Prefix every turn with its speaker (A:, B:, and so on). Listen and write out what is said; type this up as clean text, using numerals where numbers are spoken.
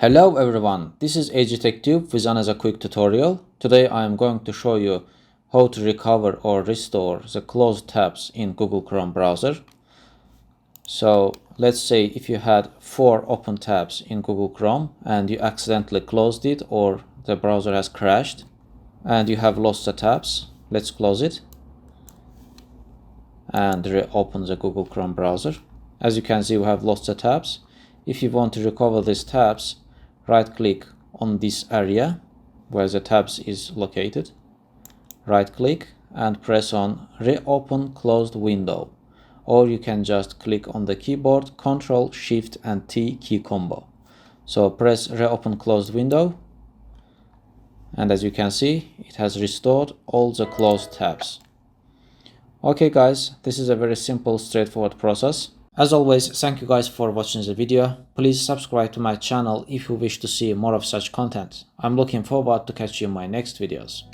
A: Hello everyone, this is AGTechTube with another quick tutorial. Today I am going to show you how to recover or restore the closed tabs in Google Chrome browser. So let's say if you had 4 open tabs in Google Chrome and you accidentally closed it or the browser has crashed and you have lost the tabs. Let's close it and reopen the Google Chrome browser. As you can see, we have lost the tabs. If you want to recover these tabs, right click on this area where the tabs is located, right click and press on reopen closed window, or you can just click on the keyboard Ctrl Shift and T key combo. So press reopen closed window, and as you can see, it has restored all the closed tabs. Okay guys, this is a very simple, straightforward process. As always, thank you guys for watching the video. Please subscribe to my channel if you wish to see more of such content. I'm looking forward to catch you in my next videos.